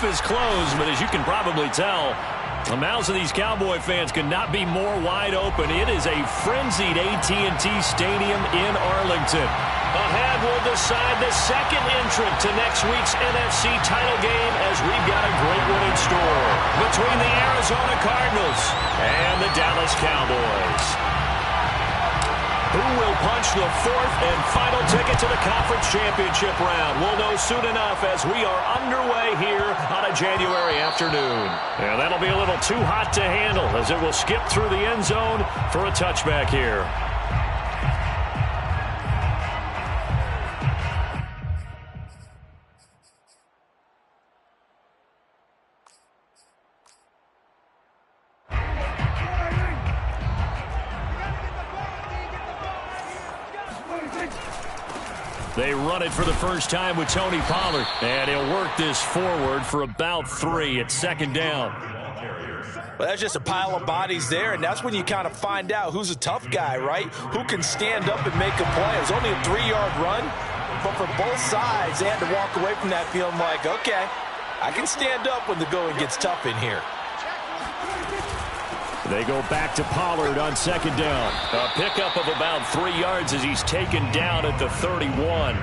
roof is closed, but as you can probably tell, the mouths of these Cowboy fans could not be more wide open. It is a frenzied AT&T Stadium in Arlington. Ahead will decide the second entrant to next week's NFC title game, as we've got a great one in store between the Arizona Cardinals and the Dallas Cowboys. Who will punch the fourth and final ticket to the conference championship round? We'll know soon enough as we are underway here on a January afternoon. And that'll be a little too hot to handle as it will skip through the end zone for a touchback here. They run it for the first time with Tony Pollard. And he'll work this forward for about 3 at second down. Well, that's just a pile of bodies there, and that's when you kind of find out who's a tough guy, right? Who can stand up and make a play. It was only a 3-yard run, but for both sides, they had to walk away from that feeling like, okay, I can stand up when the going gets tough in here. They go back to Pollard on second down. A pickup of about 3 yards as he's taken down at the 31.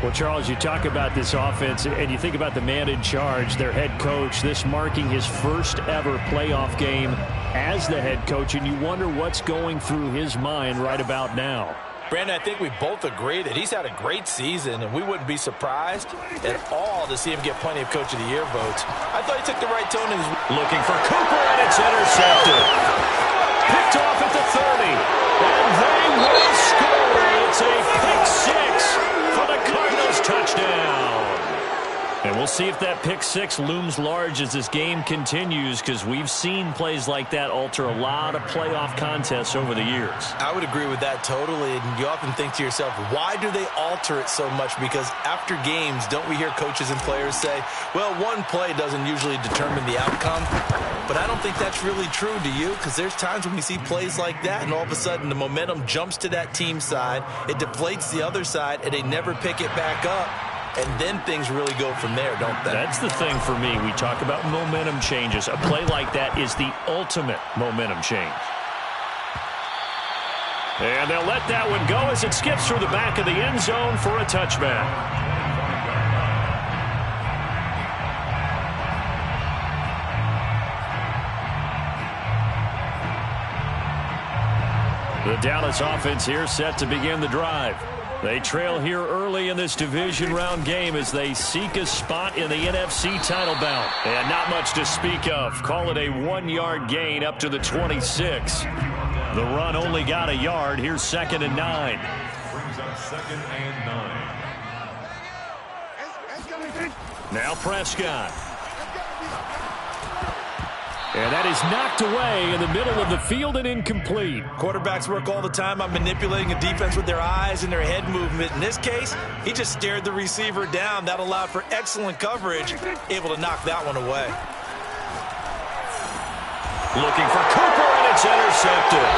Well, Charles, you talk about this offense, and you think about the man in charge, their head coach, this marking his first ever playoff game as the head coach, and you wonder what's going through his mind right about now. Brandon, I think we both agree that he's had a great season, and we wouldn't be surprised at all to see him get plenty of Coach of the Year votes. I thought he took the right tone in his... Looking for Cooper, and it's intercepted. Picked off at the 30, and they will score. It's a pick six for the Cardinals touchdown. And we'll see if that pick six looms large as this game continues, because we've seen plays like that alter a lot of playoff contests over the years. I would agree with that totally, and you often think to yourself, why do they alter it so much? Because after games, don't we hear coaches and players say, well, one play doesn't usually determine the outcome? But I don't think that's really true, do you? Because there's times when we see plays like that, and all of a sudden the momentum jumps to that team side, it deflates the other side, and they never pick it back up. And then things really go from there, don't they? That's the thing for me. We talk about momentum changes. A play like that is the ultimate momentum change. And they'll let that one go as it skips through the back of the end zone for a touchback. The Dallas offense here set to begin the drive. They trail here early in this division round game as they seek a spot in the NFC title bout. And not much to speak of. Call it a 1-yard gain up to the 26. The run only got a yard. Here's 2nd and 9. Now Prescott. And that is knocked away in the middle of the field and incomplete. Quarterbacks work all the time on manipulating a defense with their eyes and their head movement. In this case, he just stared the receiver down. That allowed for excellent coverage, able to knock that one away. Looking for Cooper, and it's intercepted.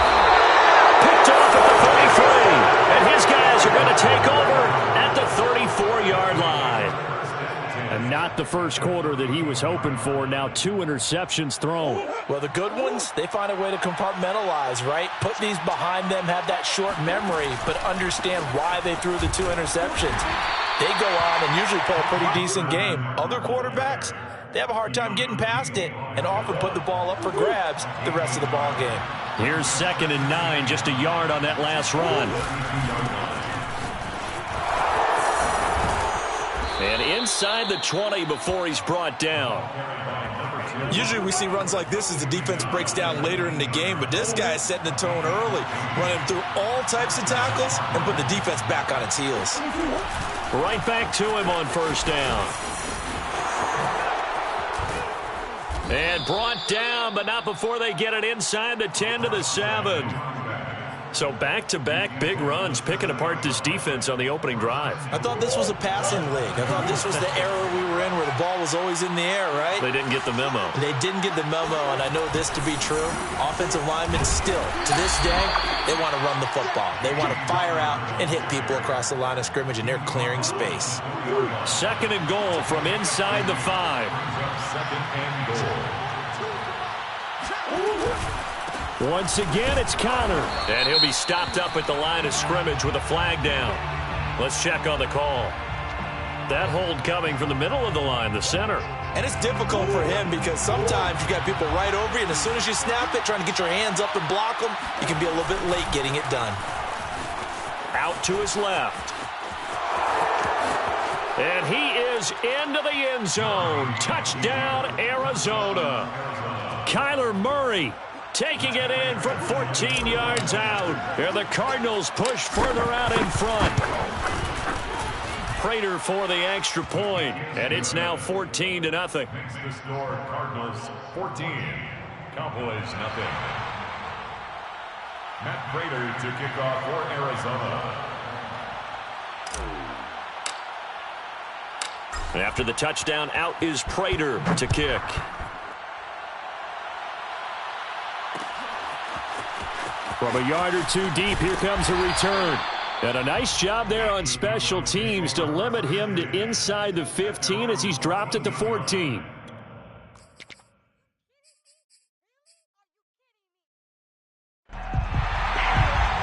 Picked off at the 33. And his guys are going to take over at the 34-yard line. And not the first quarter that he was hoping for. Now 2 interceptions thrown. Well, the good ones, they find a way to compartmentalize, right? Put these behind them, have that short memory, but understand why they threw the 2 interceptions. They go on and usually play a pretty decent game. Other quarterbacks, they have a hard time getting past it and often put the ball up for grabs the rest of the ball game. Here's 2nd and 9, just a yard on that last run. And inside the 20 before he's brought down. Usually we see runs like this as the defense breaks down later in the game, but this guy is setting the tone early, running through all types of tackles and put the defense back on its heels. Right back to him on first down. And brought down, but not before they get it inside the 10 to the 7. So back-to-back big runs, picking apart this defense on the opening drive. I thought this was a passing league. I thought this was the era we were in where the ball was always in the air, right? They didn't get the memo. They didn't get the memo, and I know this to be true. Offensive linemen still, to this day, they want to run the football. They want to fire out and hit people across the line of scrimmage, and they're clearing space. 2nd and goal from inside the 5. Second and goal. Once again, it's Connor. And he'll be stopped up at the line of scrimmage with a flag down. Let's check on the call. That hold coming from the middle of the line, the center. And it's difficult for him because sometimes you got people right over you, and as soon as you snap it, trying to get your hands up and block them, you can be a little bit late getting it done. Out to his left. And he is into the end zone. Touchdown, Arizona. Kyler Murray taking it in from 14 yards out. And the Cardinals push further out in front. Prater for the extra point, and it's now 14-0. Makes the score Cardinals 14, Cowboys nothing. Matt Prater to kick off for Arizona. After the touchdown, out is Prater to kick. From a yard or two deep, here comes a return. And a nice job there on special teams to limit him to inside the 15 as he's dropped at the 14.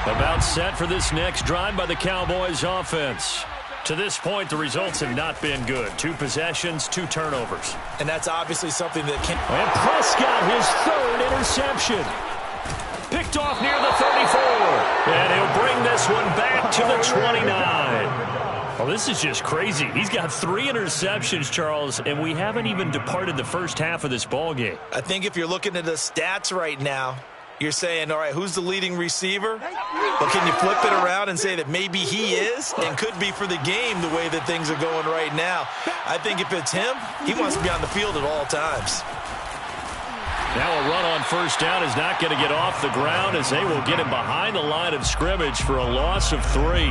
About set for this next drive by the Cowboys offense. To this point, the results have not been good. 2 possessions, 2 turnovers. And that's obviously something that can... And Prescott, his 3rd interception. Picked off near the 34. And he'll bring this one back to the 29. Well, this is just crazy. He's got 3 interceptions, Charles, and we haven't even departed the first half of this ballgame. I think if you're looking at the stats right now, you're saying, all right, who's the leading receiver? But can you flip it around and say that maybe he is and could be for the game the way that things are going right now? I think if it's him, he wants to be on the field at all times. Now a run on first down is not going to get off the ground as they will get him behind the line of scrimmage for a loss of 3.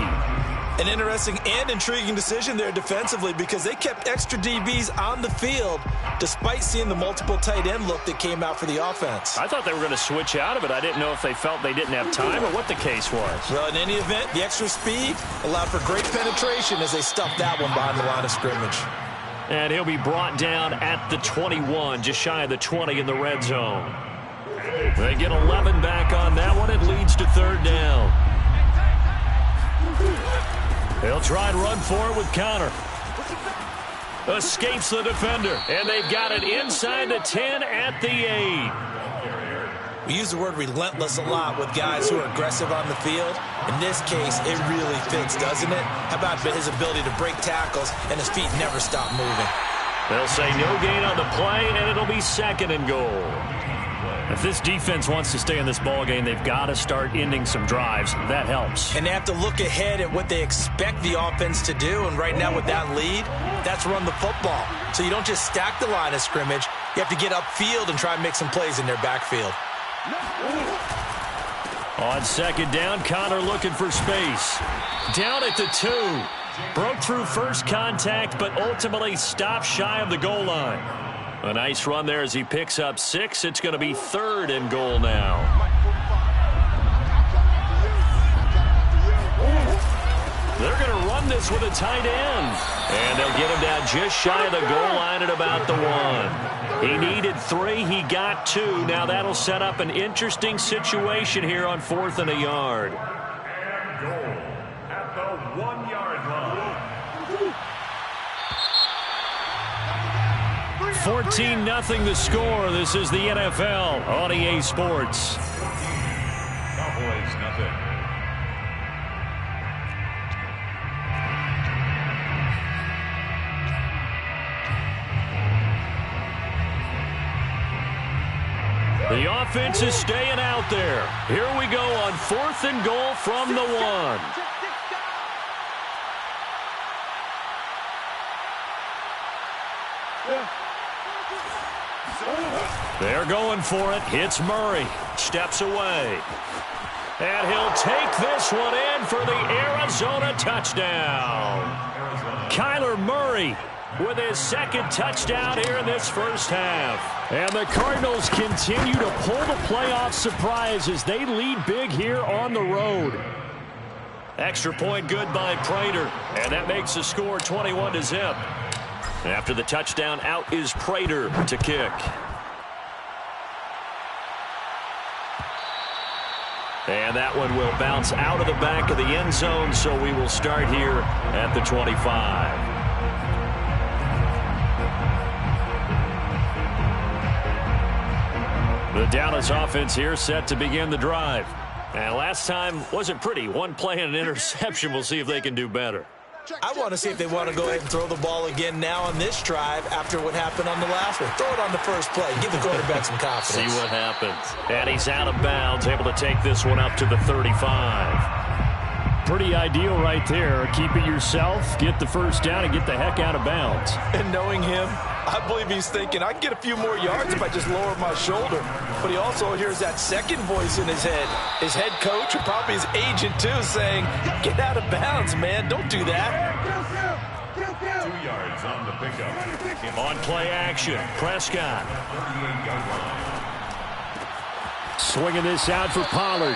An interesting and intriguing decision there defensively because they kept extra DBs on the field despite seeing the multiple tight end look that came out for the offense. I thought they were going to switch out of it. I didn't know if they felt they didn't have time or what the case was. Well, in any event, the extra speed allowed for great penetration as they stuffed that one behind the line of scrimmage. And he'll be brought down at the 21, just shy of the 20 in the red zone. They get 11 back on that one. It leads to 3rd down. They'll try and run for it with Connor. Escapes the defender, and they've got it inside the 10 at the 8. We use the word relentless a lot with guys who are aggressive on the field. In this case, it really fits, doesn't it? How about his ability to break tackles and his feet never stop moving? They'll say no gain on the play, and it'll be 2nd and goal. If this defense wants to stay in this ballgame, they've got to start ending some drives. That helps. And they have to look ahead at what they expect the offense to do. And right now with that lead, that's run the football. So you don't just stack the line of scrimmage. You have to get upfield and try and make some plays in their backfield. On 2nd down, Connor looking for space. Down at the 2. Broke through first contact, but ultimately stopped shy of the goal line. A nice run there as he picks up 6. It's going to be 3rd and goal now. They're going to run this with a tight end. And they'll get him down just shy of the goal line at about the 1. He needed 3. He got 2. Now that'll set up an interesting situation here on 4th and a yard. And goal at the 1-yard line. 14-0 the score. This is the NFL on EA Sports. Cowboys nothing. The offense is staying out there. Here we go on 4th and goal from the 1. They're going for it. Hits Murray. Steps away. And he'll take this one in for the Arizona touchdown. Kyler Murray with his 2nd touchdown here in this first half. And the Cardinals continue to pull the playoff surprise as they lead big here on the road. Extra point good by Prater. And that makes the score 21-0. After the touchdown, out is Prater to kick. And that one will bounce out of the back of the end zone, so we will start here at the 25. The Dallas offense here set to begin the drive. And last time wasn't pretty. One play and an interception. We'll see if they can do better. I want to see if they want to go ahead and throw the ball again now on this drive after what happened on the last one. Throw it on the first play. Give the quarterback some confidence. See what happens. And he's out of bounds, able to take this one up to the 35. Pretty ideal right there. Keep it yourself, get the first down, and get the heck out of bounds. And knowing him, I believe he's thinking, I can get a few more yards if I just lower my shoulder. But he also hears that second voice in his head. His head coach, or probably his agent too, saying, get out of bounds, man. Don't do that. 2 yards on the pickup. On play action, Prescott. Swinging this out for Pollard.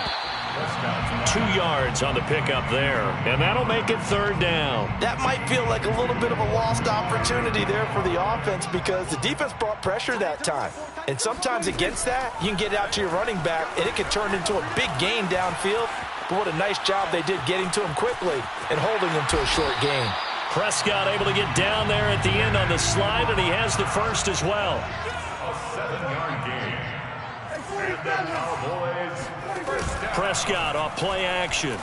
2 yards on the pickup there. And that'll make it third down. That might feel like a little bit of a lost opportunity there for the offense because the defense brought pressure that time. And sometimes against that, you can get out to your running back, and it could turn into a big gain downfield. But what a nice job they did getting to him quickly and holding him to a short gain. Prescott able to get down there at the end on the slide, and he has the first as well. A 7-yard gain. And the Cowboys first down. Prescott off play action.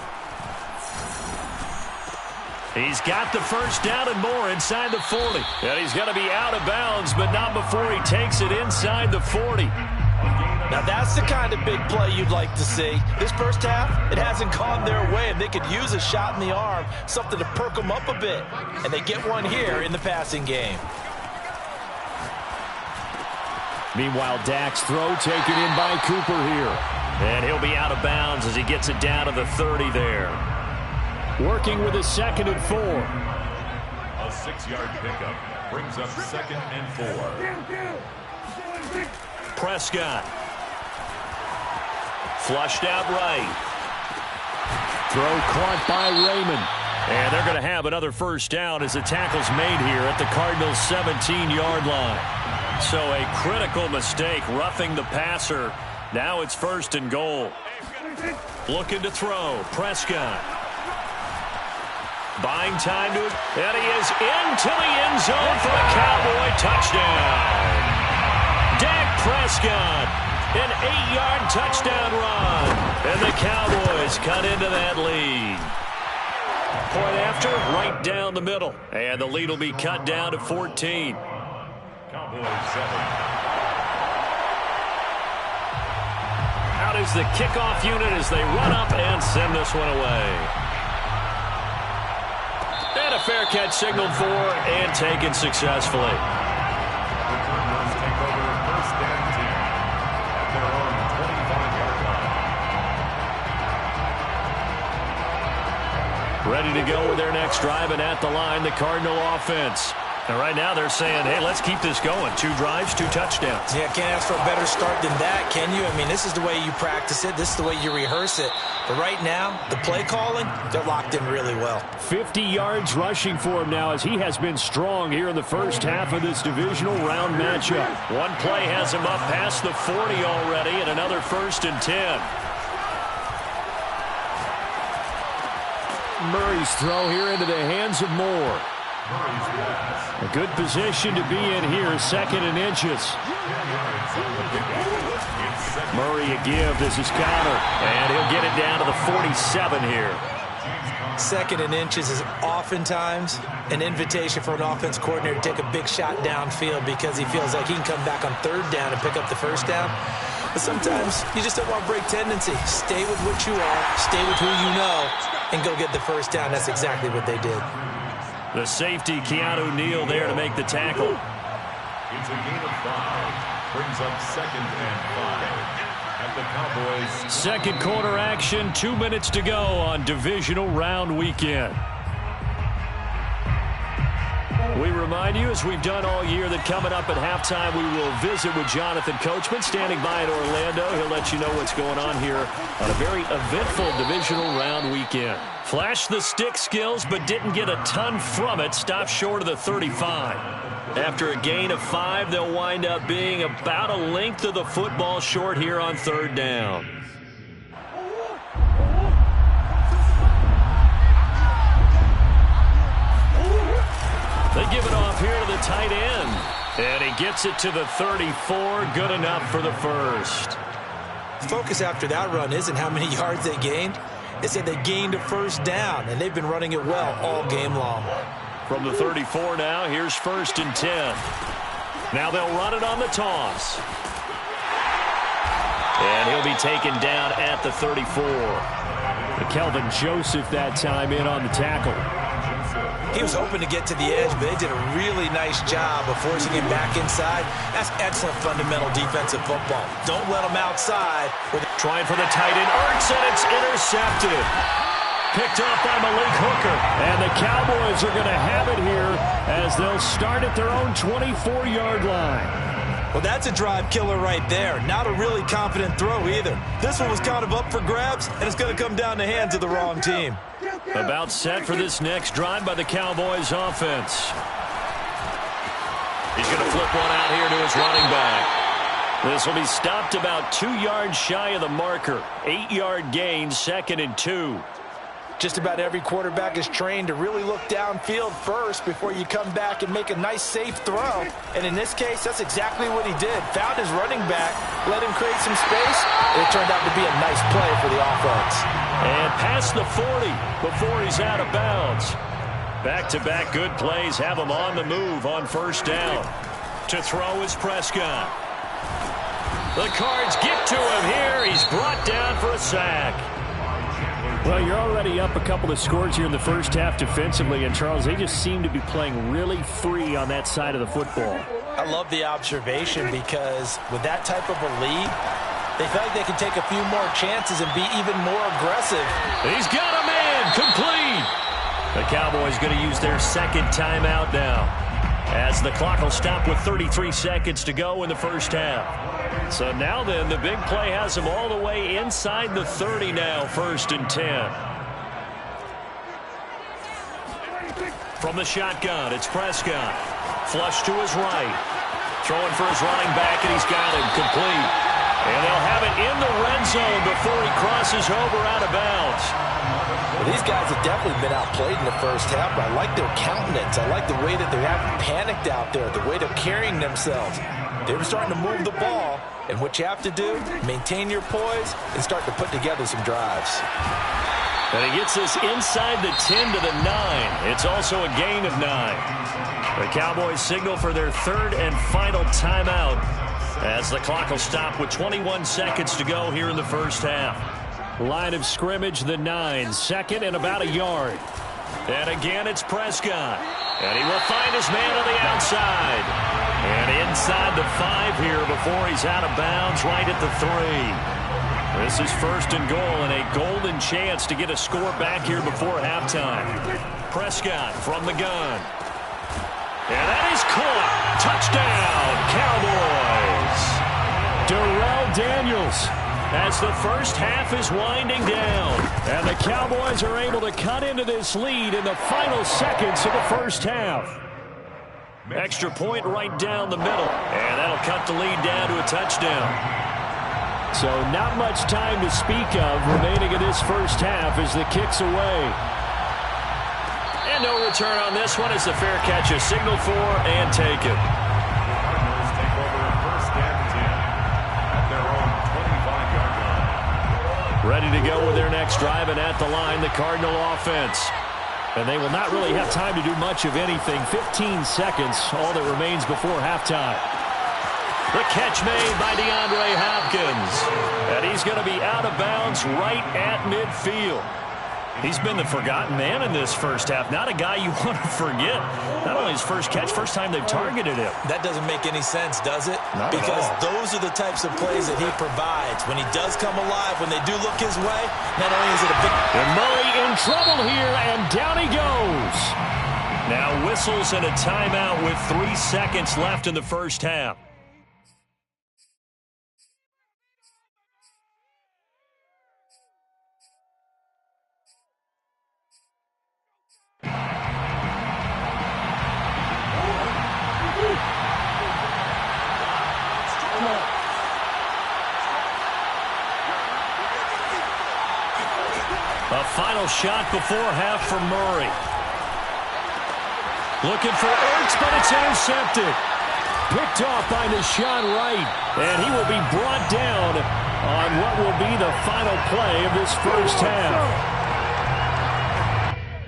He's got the first down and more inside the 40. And he's going to be out of bounds, but not before he takes it inside the 40. Now that's the kind of big play you'd like to see. This first half, it hasn't gone their way, and they could use a shot in the arm, something to perk them up a bit. And they get one here in the passing game. Meanwhile, Dak's throw taken in by Cooper here. And he'll be out of bounds as he gets it down to the 30 there. Working with a 2nd and 4. A 6-yard pickup brings up 2nd and 4. Prescott. Flushed out right. Throw caught by Raymond. And they're going to have another first down as the tackle's made here at the Cardinals' 17-yard line. So a critical mistake, roughing the passer. Now it's 1st and goal. Looking to throw. Prescott. Buying time to it. And he is into the end zone for a Cowboy touchdown. Dak Prescott, an 8-yard touchdown run. And the Cowboys cut into that lead. Point after, right down the middle. And the lead will be cut down to 14. Cowboys 7. Out is the kickoff unit as they run up and send this one away. And a fair catch signaled for and taken successfully. The Cardinals take over 1st and 10 at their own 25-yard line. Ready to go with their next drive, and at the line, the Cardinal offense. And right now they're saying, hey, let's keep this going. 2 drives, 2 touchdowns. Yeah, can't ask for a better start than that, can you? I mean, this is the way you practice it. This is the way you rehearse it. But right now, the play calling, they're locked in really well. 50 yards rushing for him now as he has been strong here in the first half of this divisional round matchup. One play has him up past the 40 already, and another 1st and 10. Murray's throw here into the hands of Moore. A good position to be in here, 2nd and inches. Murray a give, this is counter, and he'll get it down to the 47 here. 2nd and inches is oftentimes an invitation for an offense coordinator to take a big shot downfield because he feels like he can come back on 3rd down and pick up the first down. But sometimes you just don't want break tendency. Stay with what you are, stay with who you know, and go get the first down. That's exactly what they did. The safety, Keanu Neal, there to make the tackle. It's a gain of 5. Brings up 2nd and 5 at the Cowboys. 2nd quarter action, 2 minutes to go on divisional round weekend. We remind you, as we've done all year, that coming up at halftime, we will visit with Jonathan Coachman, standing by in Orlando. He'll let you know what's going on here on a very eventful divisional round weekend. Flashed the stick skills, but didn't get a ton from it. Stopped short of the 35. After a gain of 5, they'll wind up being about a length of the football short here on 3rd down. They give it off here to the tight end. And he gets it to the 34. Good enough for the first. The focus after that run isn't how many yards they gained. It said they gained a 1st down, and they've been running it well all game long. From the 34 now, here's 1st and 10. Now they'll run it on the toss. And he'll be taken down at the 34. Kelvin Joseph that time in on the tackle. He was hoping to get to the edge, but they did a really nice job of forcing him back inside. That's excellent fundamental defensive football. Don't let him outside. Trying for the tight end. Ertz, and it's intercepted. Picked up by Malik Hooker. And the Cowboys are going to have it here as they'll start at their own 24-yard line. Well, that's a drive killer right there. Not a really confident throw either. This one was kind of up for grabs, and it's going to come down the hands of the wrong team. About set for this next drive by the Cowboys offense. He's going to flip one out here to his running back. This will be stopped about 2 yards shy of the marker. 8-yard gain, 2nd and 2. Just about every quarterback is trained to really look downfield first before you come back and make a nice, safe throw. And in this case, that's exactly what he did. Found his running back, let him create some space, and it turned out to be a nice play for the offense. And past the 40 before he's out of bounds. Back-to-back good plays have him on the move on 1st down. To throw is Prescott. The Cards get to him here. He's brought down for a sack. Well, you're already up a couple of scores here in the first half defensively, and Charles, they just seem to be playing really free on that side of the football. I love the observation because with that type of a lead, they feel like they can take a few more chances and be even more aggressive. He's got a man complete. The Cowboys going to use their 2nd timeout now, as the clock will stop with 33 seconds to go in the first half. So now then, the big play has him all the way inside the 30 now, 1st and 10. From the shotgun, it's Prescott. Flush to his right. Throwing for his running back, and he's got him complete. And they'll have it in the red zone before he crosses over out of bounds. Well, these guys have definitely been outplayed in the first half, but I like their countenance. I like the way that they haven't panicked out there, the way they're carrying themselves. They were starting to move the ball, and what you have to do, maintain your poise and start to put together some drives. And he gets this inside the 10 to the 9. It's also a gain of 9. The Cowboys signal for their 3rd and final timeout as the clock will stop with 21 seconds to go here in the first half. Line of scrimmage, the 9. 2nd and about a yard. And again, it's Prescott. And he will find his man on the outside. And inside the 5 here before he's out of bounds right at the 3. This is 1st and goal and a golden chance to get a score back here before halftime. Prescott from the gun. And that is caught. Touchdown, Cowboys. Darrell Daniels, as the first half is winding down. And the Cowboys are able to cut into this lead in the final seconds of the first half. Extra point right down the middle. And that'll cut the lead down to a touchdown. So not much time to speak of remaining in this first half as the kick's away. And no return on this one as the fair catch is signaled for and taken. Cardinals take over 1st and 10 at their own 25-yard line. Ready to go with their next drive, and at the line, the Cardinal offense. And they will not really have time to do much of anything. 15 seconds, all that remains before halftime. The catch made by DeAndre Hopkins. And he's going to be out of bounds right at midfield. He's been the forgotten man in this first half. Not a guy you want to forget. Not only his first catch, first time they've targeted him. That doesn't make any sense, does it? Not because at all. those are the types of plays that he provides. When he does come alive, when they do look his way, not only is it a big... And Murray in trouble here, and down he goes. Now whistles and a timeout with 3 seconds left in the first half. A final shot before half for Murray. Looking for Ertz, but it's intercepted. Picked off by Nashon Wright. And he will be brought down on what will be the final play of this first half.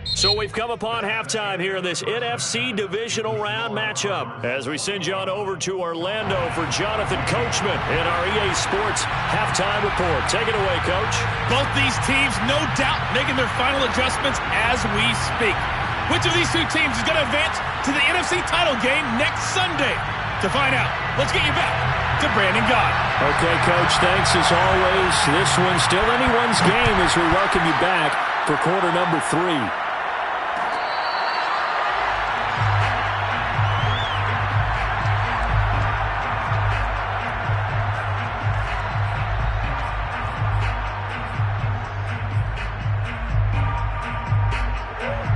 So we've come upon halftime here in this NFC divisional round matchup as we send you on over to Orlando for Jonathan Coachman in our EA Sports halftime report. Take it away, Coach. Both these teams, no doubt, making their final adjustments as we speak. Which of these two teams is going to advance to the NFC title game next Sunday? To find out, let's get you back to Brandon Gott. Okay, Coach, thanks as always. This one's still anyone's game as we welcome you back for quarter number 3.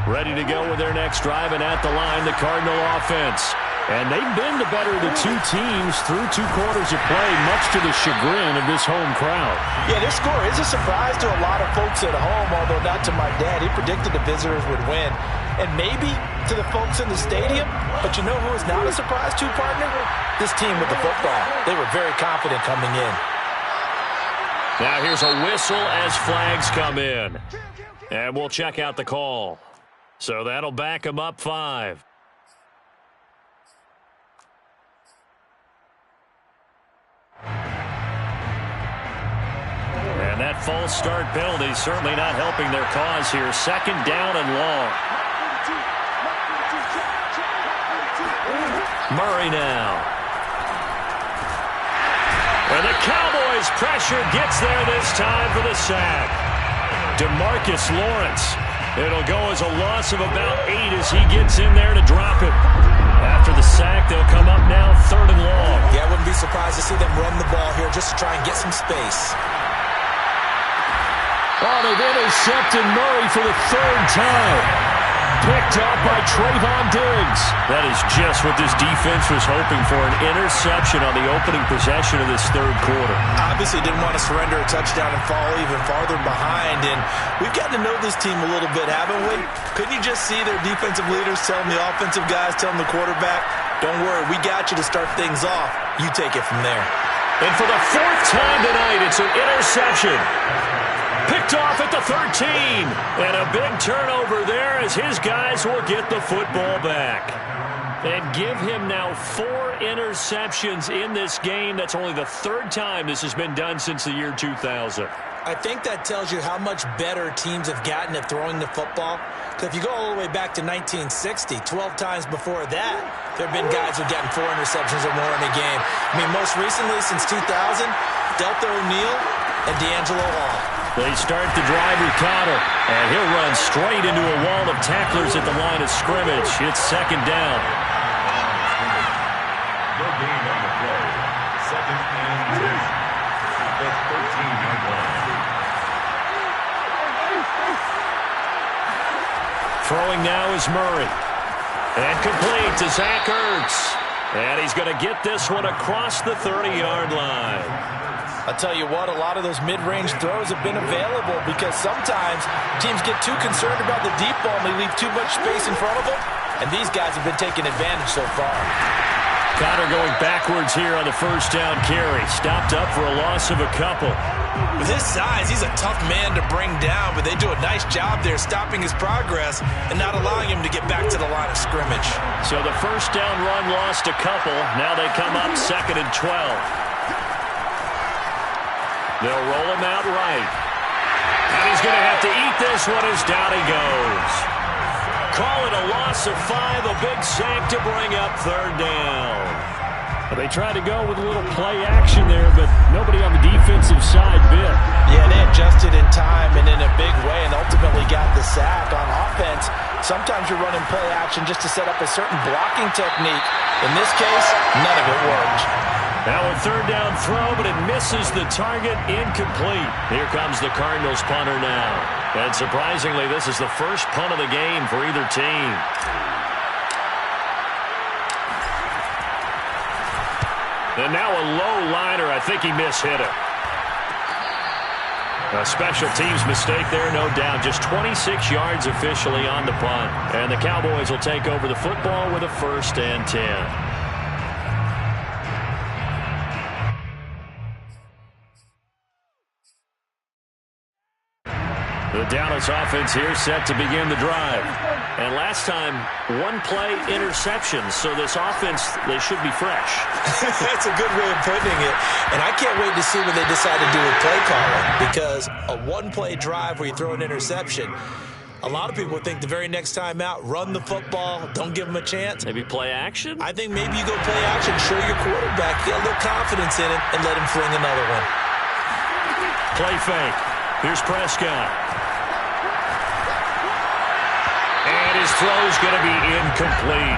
Ready to go with their next drive, and at the line, the Cardinal offense. And they've been the better of the two teams through 2 quarters of play, much to the chagrin of this home crowd. Yeah, this score is a surprise to a lot of folks at home, although not to my dad. He predicted the visitors would win. And maybe to the folks in the stadium, but you know who is not a surprise to, partner? This team with the football. They were very confident coming in. Now here's a whistle as flags come in. And we'll check out the call. So that'll back them up 5. And that false start penalty certainly not helping their cause here. 2nd down and long. Murray now. And the Cowboys' pressure gets there this time for the sack. DeMarcus Lawrence. It'll go as a loss of about 8 as he gets in there to drop it. After the sack, they'll come up now 3rd and long. Yeah, I wouldn't be surprised to see them run the ball here just to try and get some space. Oh, they've intercepted Murray for the 3rd time. Picked up by Trayvon Diggs. That is just what this defense was hoping for, an interception on the opening possession of this 3rd quarter. Obviously didn't want to surrender a touchdown and fall even farther behind, and we've gotten to know this team a little bit, haven't we? Couldn't you just see their defensive leaders telling the offensive guys, telling the quarterback, don't worry, we got you to start things off. You take it from there. And for the 4th time tonight, it's an interception. Picked off at the 13. And a big turnover there as his guys will get the football back. And give him now 4 interceptions in this game. That's only the 3rd time this has been done since the year 2000. I think that tells you how much better teams have gotten at throwing the football. Because if you go all the way back to 1960, 12 times before that, there have been guys who've gotten 4 interceptions or more in a game. I mean, most recently, since 2000, Delta O'Neal and D'Angelo Hall. They start the drive with Cotter, and he'll run straight into a wall of tacklers at the line of scrimmage. It's 2nd down. No gain on the play. 2nd and 10 at the 13-yard line. Throwing now is Murray. And complete to Zach Ertz. And he's going to get this one across the 30-yard line. I'll tell you what, a lot of those mid-range throws have been available because sometimes teams get too concerned about the deep ball and they leave too much space in front of them, and these guys have been taking advantage so far. Cotter going backwards here on the 1st down carry. Stopped up for a loss of a couple. With his size, he's a tough man to bring down, but they do a nice job there stopping his progress and not allowing him to get back to the line of scrimmage. So the 1st down run lost a couple. Now they come up 2nd and 12. They'll roll him out right. And he's going to have to eat this one as down he goes. Call it a loss of 5, a big sack to bring up 3rd down. Well, they tried to go with a little play action there, but nobody on the defensive side bit. Yeah, they adjusted in time and in a big way and ultimately got the sack. On offense, Sometimes you're running play action just to set up a certain blocking technique. In this case, none of it worked. Now a third down throw, but it misses the target, incomplete. Here comes the Cardinals punter now. And surprisingly, this is the first punt of the game for either team. And now a low liner. I think he mishit it. A special teams mistake there, no doubt. Just 26 yards officially on the punt. And the Cowboys will take over the football with a 1st and 10. The Dallas offense here set to begin the drive. And last time, one-play interceptions. So this offense, they should be fresh. That's a good way of putting it. And I can't wait to see what they decide to do with play calling. Because a one-play drive where you throw an interception, a lot of people think the very next time out, run the football, don't give them a chance. Maybe play action? I think maybe you go play action, show your quarterback, get a little confidence in it, and let him fling another one. Play fake. Here's Prescott. And his throw's going to be incomplete.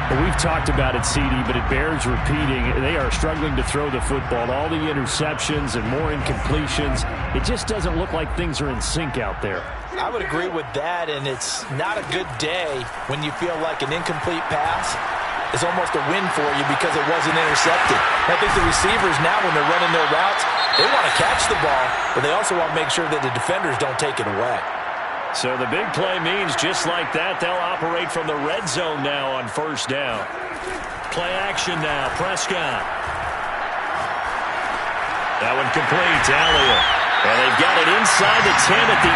Well, we've talked about it, CD, but it bears repeating. They are struggling to throw the football. All the interceptions and more incompletions. It just doesn't look like things are in sync out there. I would agree with that, and it's not a good day when you feel like an incomplete pass is almost a win for you because it wasn't intercepted. I think the receivers now, when they're running their routes, they want to catch the ball, but they also want to make sure that the defenders don't take it away. So the big play means just like that, they'll operate from the red zone now on 1st down. Play action now, Prescott. That one complete to Elliott. And they've got it inside the 10 at the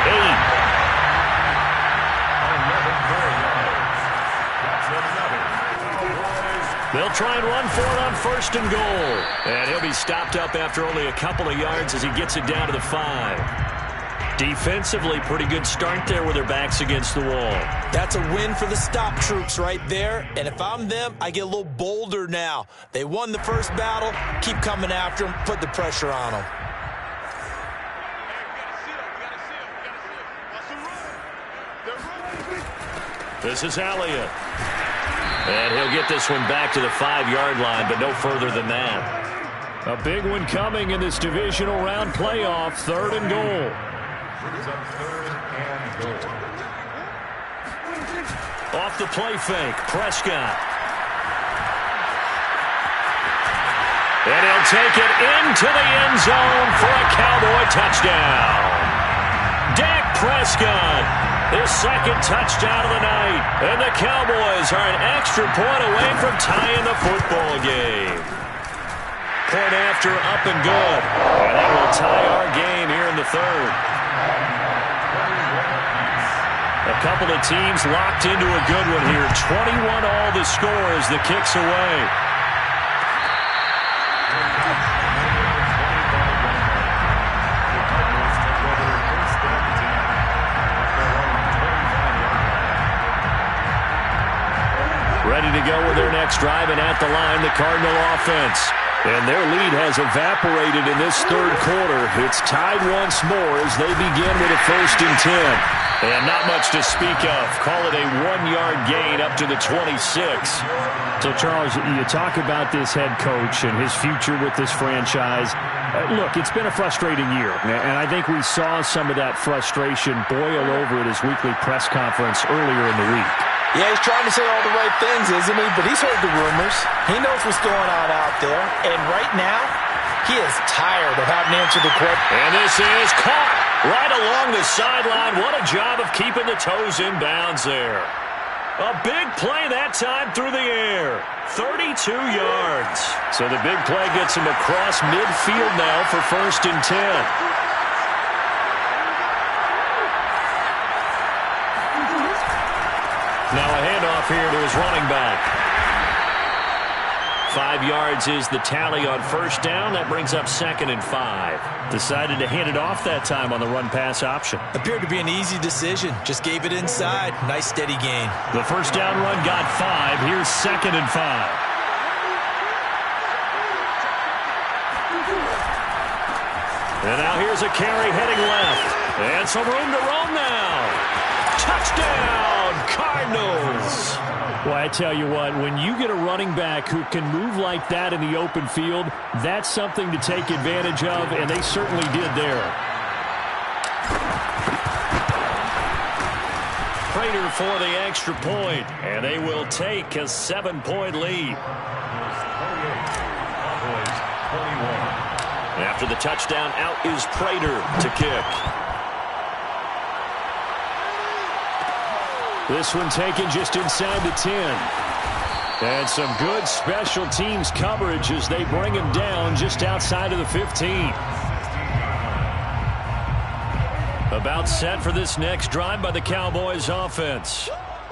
8. They'll try and run for it on 1st and goal. And he'll be stopped up after only a couple of yards as he gets it down to the 5. Defensively, pretty good start there with their backs against the wall. That's a win for the stop troops right there. And if I'm them, I get a little bolder now. They won the first battle. Keep coming after them. Put the pressure on them. This is Elliott. And he'll get this one back to the 5-yard line, but no further than that. A big one coming in this divisional round playoff, 3rd and goal. Off the play fake, Prescott. And he'll take it into the end zone for a Cowboy touchdown. Dak Prescott, his 2nd touchdown of the night. And the Cowboys are an extra point away from tying the football game. Point after, up and good. And that will tie our game here in the 3rd. A couple of teams locked into a good one here. 21 all the score as the kick's away. Ready to go with their next drive, and at the line, the Cardinal offense. And their lead has evaporated in this 3rd quarter. It's tied once more as they begin with a 1st and 10. And not much to speak of. Call it a 1-yard gain up to the 26. So, Charles, you talk about this head coach and his future with this franchise. Look, it's been a frustrating year, and I think we saw some of that frustration boil over at his weekly press conference earlier in the week. Yeah, he's trying to say all the right things, isn't he? But he's heard the rumors. He knows what's going on out there. And right now, he is tired of having to answer the question. And this is caught right along the sideline. What a job of keeping the toes in bounds there. A big play that time through the air. 32 yards. So the big play gets him across midfield now for 1st and 10. Now a handoff here to his running back. 5 yards is the tally on 1st down. That brings up 2nd and 5. Decided to hand it off that time on the run-pass option. Appeared to be an easy decision. Just gave it inside. Nice steady gain. The 1st down run got 5. Here's 2nd and 5. And now here's a carry heading left. And some room to roam now. Touchdown, Well, I tell you what, when you get a running back who can move like that in the open field, that's something to take advantage of, and they certainly did there. Prater for the extra point, and they will take a 7-point lead. 28, Cowboys 21. After the touchdown, out is Prater to kick. This one taken just inside the 10. And some good special teams coverage as they bring him down just outside of the 15. About set for this next drive by the Cowboys offense.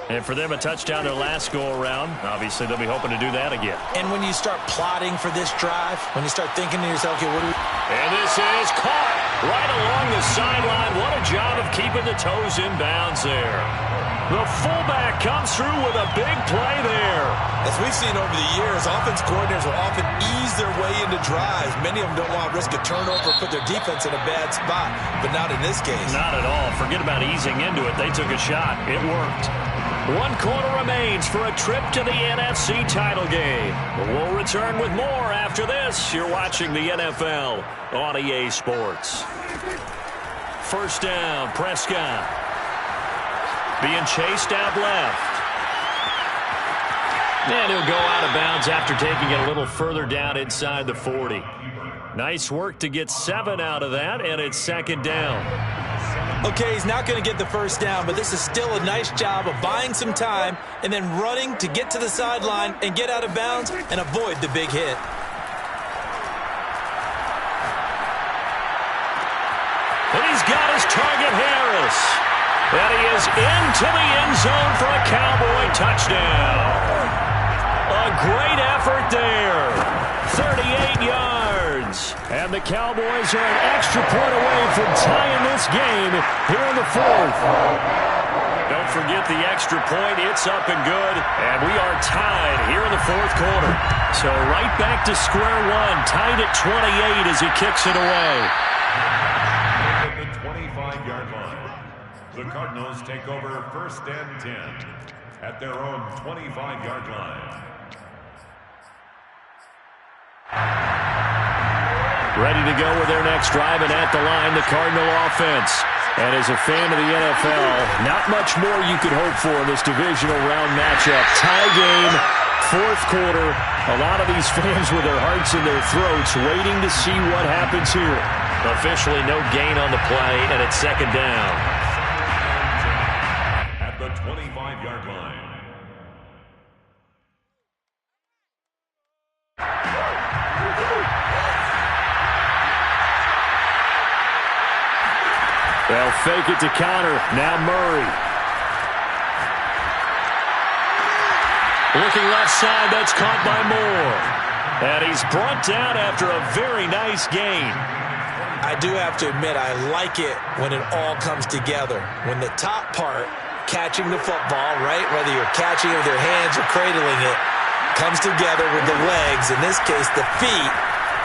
And for them, a touchdown their last go-around. Obviously, they'll be hoping to do that again. And when you start plotting for this drive, when you start thinking to yourself, okay, what do we... And this is caught right along the sideline. What a job of keeping the toes in bounds there. The fullback comes through with a big play there. As we've seen over the years, offense coordinators will often ease their way into drives. Many of them don't want to risk a turnover, put their defense in a bad spot, but not in this case. Not at all. Forget about easing into it. They took a shot. It worked. 1 quarter remains for a trip to the NFC title game. We'll return with more after this. You're watching the NFL on EA Sports. First down, Prescott. Being chased out left. And he'll go out of bounds after taking it a little further down inside the 40. Nice work to get 7 out of that, and it's second down. Okay, he's not going to get the first down, but this is still a nice job of buying some time and then running to get to the sideline and get out of bounds and avoid the big hit. And he's got his target, Harris. And he is into the end zone for a Cowboy touchdown. A great effort there. 38 yards. And the Cowboys are an extra point away from tying this game here in the 4th. Don't forget the extra point. It's up and good. And we are tied here in the 4th quarter. So right back to square one. Tied at 28 as he kicks it away. At the 25-yard line, the Cardinals take over 1st and 10 at their own 25-yard line. Ready to go with their next drive, and at the line, the Cardinal offense. And as a fan of the NFL, not much more you could hope for in this divisional round matchup. Tie game, 4th quarter. A lot of these fans with their hearts in their throats waiting to see what happens here. Officially no gain on the play, and it's second down. At the 25-yard line. They'll fake it to counter. Now Murray. Looking left side, that's caught by Moore. And he's brought down after a very nice gain. I do have to admit, I like it when it all comes together. When the top part, catching the football, right, whether you're catching it with your hands or cradling it, comes together with the legs, in this case the feet,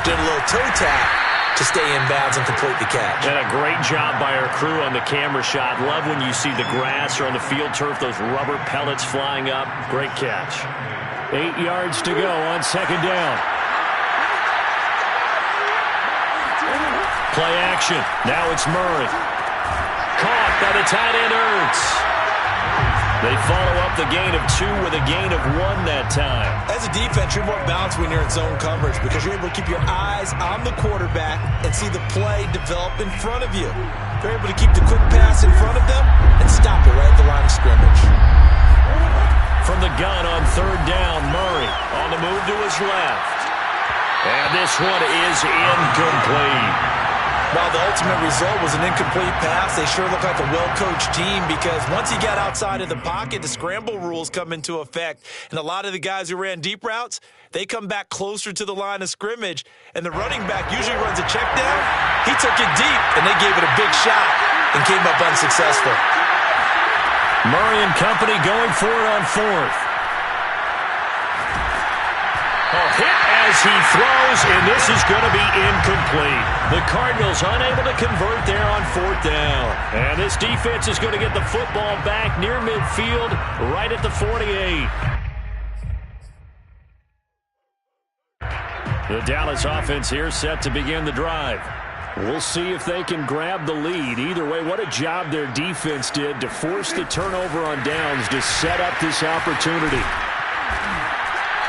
doing a little toe tap to stay in bounds and complete the catch. And a great job by our crew on the camera shot. Love when you see the grass or on the field turf, those rubber pellets flying up. Great catch. 8 yards to go on second down. Play action. Now it's Murray. Caught by the tight end, Ertz. They follow up the gain of 2 with a gain of 1 that time. As a defense, you're more balanced when you're in zone coverage because you're able to keep your eyes on the quarterback and see the play develop in front of you. You're able to keep the quick pass in front of them and stop it right at the line of scrimmage. From the gun on third down, Murray on the move to his left. And this one is incomplete. While the ultimate result was an incomplete pass, they sure look like a well-coached team because once he got outside of the pocket, the scramble rules come into effect. And a lot of the guys who ran deep routes, they come back closer to the line of scrimmage. And the running back usually runs a check down. He took it deep, and they gave it a big shot and came up unsuccessful. Murray and company going for it on 4th. A hit as he throws, and this is going to be incomplete. The Cardinals unable to convert there on 4th down. And this defense is going to get the football back near midfield, right at the 48. The Dallas offense here set to begin the drive. We'll see if they can grab the lead. Either way, what a job their defense did to force the turnover on downs to set up this opportunity.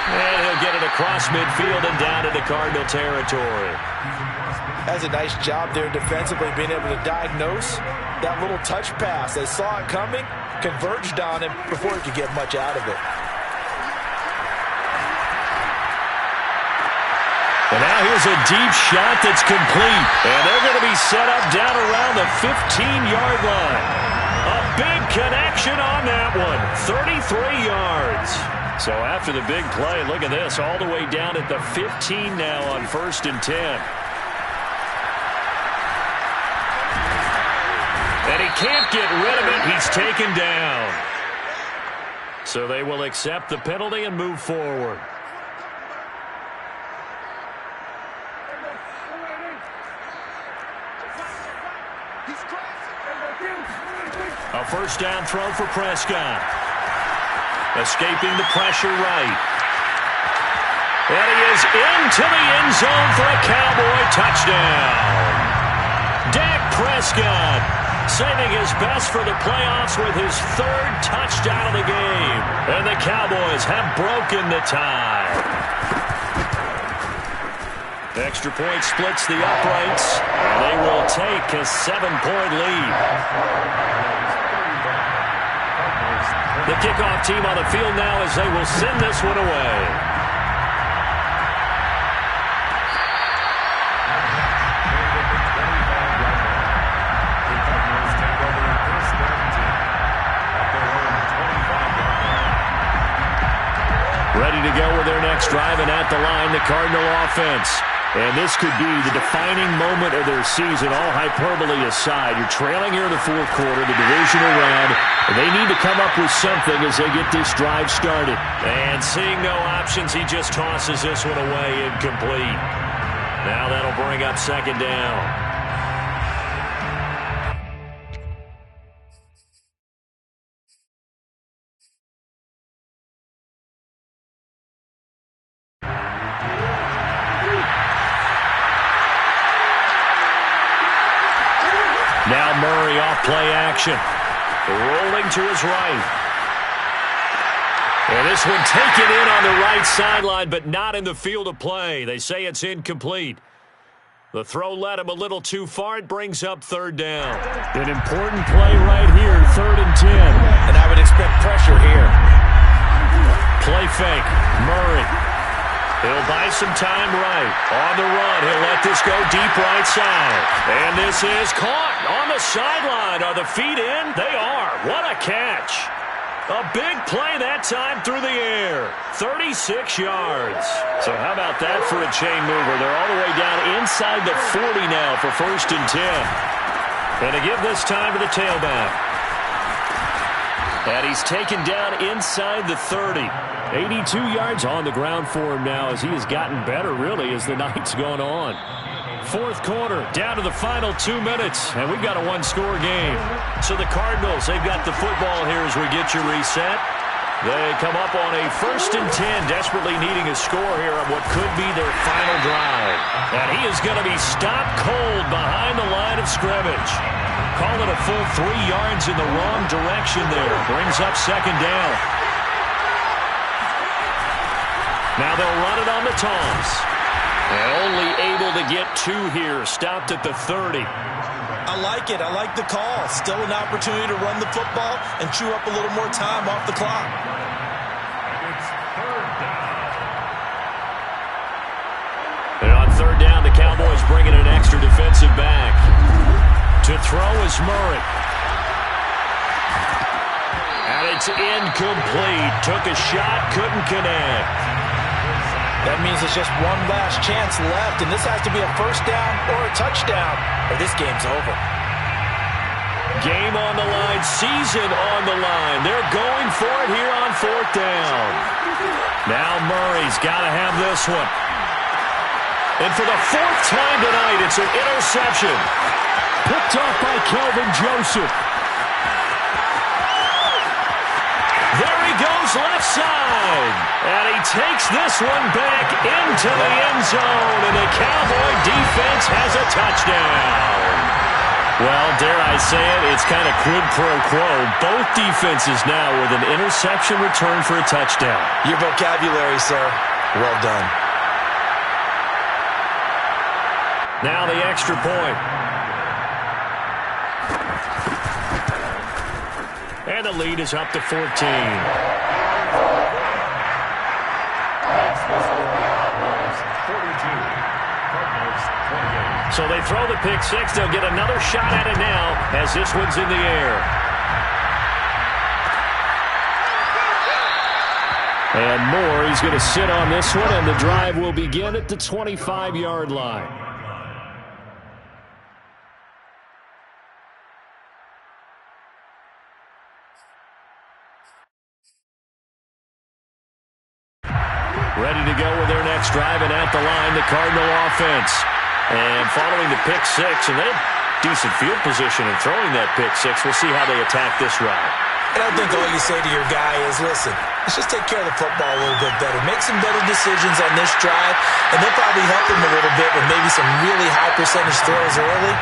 And he'll get it across midfield and down into Cardinal territory. That's a nice job there defensively, being able to diagnose that little touch pass. They saw it coming, converged on him before he could get much out of it. And now here's a deep shot that's complete. And they're going to be set up down around the 15-yard line. A big connection on that one. 33 yards. So after the big play, look at this. All the way down at the 15 now on 1st and 10. And he can't get rid of it. He's taken down. So they will accept the penalty and move forward. A first down throw for Prescott. Escaping the pressure right. And he is into the end zone for a Cowboy touchdown. Dak Prescott saving his best for the playoffs with his 3rd touchdown of the game. And the Cowboys have broken the tie. Extra point splits the uprights. And they will take a 7-point lead. The kickoff team on the field now as they will send this one away. Ready to go with their next drive, and at the line, the Cardinal offense. And this could be the defining moment of their season, all hyperbole aside. You're trailing here in the 4th quarter, the divisional round. And they need to come up with something as they get this drive started. And seeing no options, he just tosses this one away incomplete. Now that'll bring up 2nd down. Now Murray off play action. Rolling to his right. And this one taken in on the right sideline, but not in the field of play. They say it's incomplete. The throw led him a little too far. It brings up 3rd down. An important play right here, 3rd and 10. And I would expect pressure here. Play fake. Murray. He'll buy some time right. On the run, he'll let this go deep right side. And this is caught on the sideline. Are the feet in? They are. What a catch. A big play that time through the air. 36 yards. So how about that for a chain mover? They're all the way down inside the 40 now for 1st and 10. And to give this time to the tailback. And he's taken down inside the 30. 82 yards on the ground for him now as he has gotten better, really, as the night's gone on. 4th quarter, down to the final 2 minutes, and we've got a 1-score game. So the Cardinals, they've got the football here as we get you reset. They come up on a 1st and 10, desperately needing a score here on what could be their final drive. And he is going to be stopped cold behind the line of scrimmage. Call it a full 3 yards in the wrong direction there. Brings up 2nd down. Now they'll run it on the toss. And only able to get 2 here. Stopped at the 30. I like it. I like the call. Still an opportunity to run the football and chew up a little more time off the clock. It's 3rd down. And on 3rd down, the Cowboys bringing an extra defensive back. To throw is Murray. And it's incomplete. Took a shot, couldn't connect. That means there's just one last chance left, and this has to be a 1st down or a touchdown, or this game's over. Game on the line, season on the line. They're going for it here on 4th down. Now Murray's got to have this one. And for the 4th time tonight, it's an interception. Picked off by Kelvin Joseph. There he goes goes left side. And he takes this one back into the end zone. And the Cowboy defense has a touchdown. Well, dare I say it, it's kind of quid pro quo. Both defenses now with an interception return for a touchdown. Your vocabulary, sir. Well done. Now the extra point. And the lead is up to 14. So they throw the pick six. They'll get another shot at it now as this one's in the air. And Moore, he's going to sit on this one, and the drive will begin at the 25-yard line. Ready to go with their next drive, and at the line, the Cardinal offense. And following the pick six, and they have decent field position in throwing that pick six. We'll see how they attack this route. And I think all you say to your guy is, listen, let's just take care of the football a little bit better. Make some better decisions on this drive, and they'll probably help him a little bit with maybe some really high percentage throws early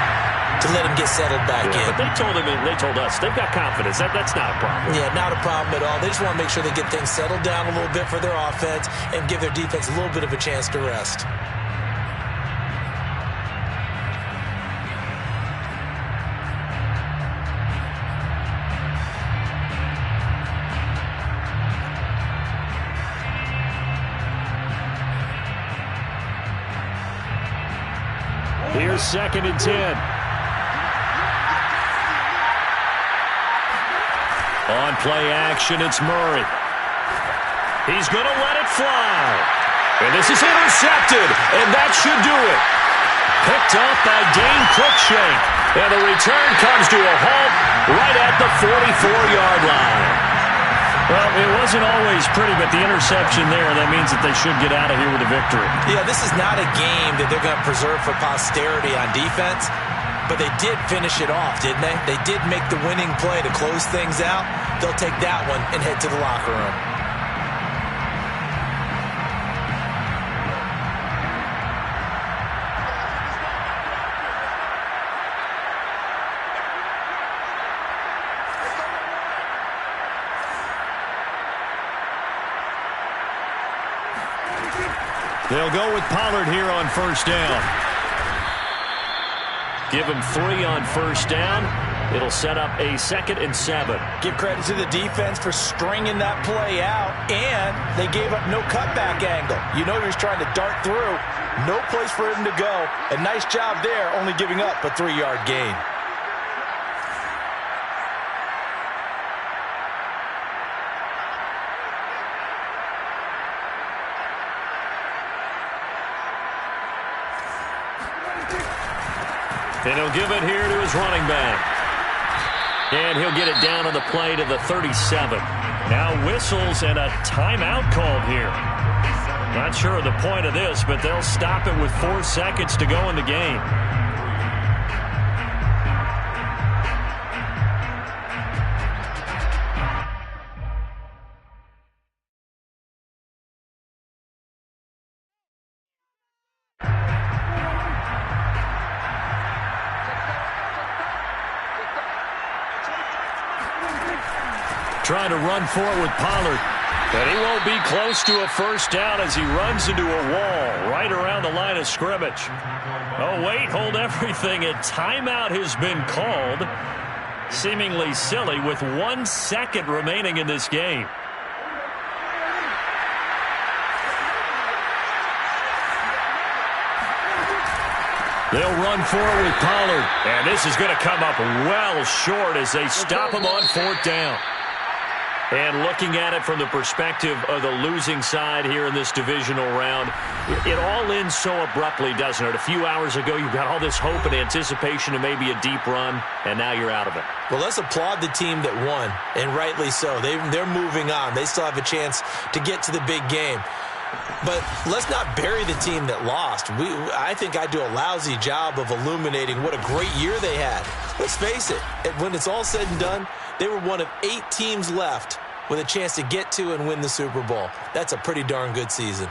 to let him get settled back in. But they told us, they've got confidence. That's not a problem. Yeah, not a problem at all. They just want to make sure they get things settled down a little bit for their offense and give their defense a little bit of a chance to rest. Here's 2nd and 10. On play action, it's Murray. He's going to let it fly. And this is intercepted, and that should do it. Picked up by Dane Cruikshank. And the return comes to a halt right at the 44-yard line. Well, it wasn't always pretty, but the interception there, that means that they should get out of here with a victory. Yeah, this is not a game that they're going to preserve for posterity on defense, but they did finish it off, didn't they? They did make the winning play to close things out. They'll take that one and head to the locker room. They'll go with Pollard here on first down. Give him 3 on first down. It'll set up a 2nd and 7. Give credit to the defense for stringing that play out, and they gave up no cutback angle. You know he was trying to dart through. No place for him to go. A nice job there, only giving up a 3-yard gain. And he'll give it here to his running back. And he'll get it down on the play to the 37. Now whistles and a timeout called here. Not sure of the point of this, but they'll stop it with 4 seconds to go in the game. Trying to run forward with Pollard. And he won't be close to a first down as he runs into a wall right around the line of scrimmage. Oh, wait, hold everything. A timeout has been called. Seemingly silly with 1 second remaining in this game. They'll run forward with Pollard. And this is going to come up well short as they stop him on 4th down. And looking at it from the perspective of the losing side here in this divisional round, it all ends so abruptly, doesn't it? A few hours ago, you got all this hope and anticipation of maybe a deep run, and now you're out of it. Well, let's applaud the team that won, and rightly so. They're moving on. They still have a chance to get to the big game. But let's not bury the team that lost. I think I do a lousy job of illuminating what a great year they had. Let's face it, when it's all said and done, they were one of 8 teams left with a chance to get to and win the Super Bowl. That's a pretty darn good season.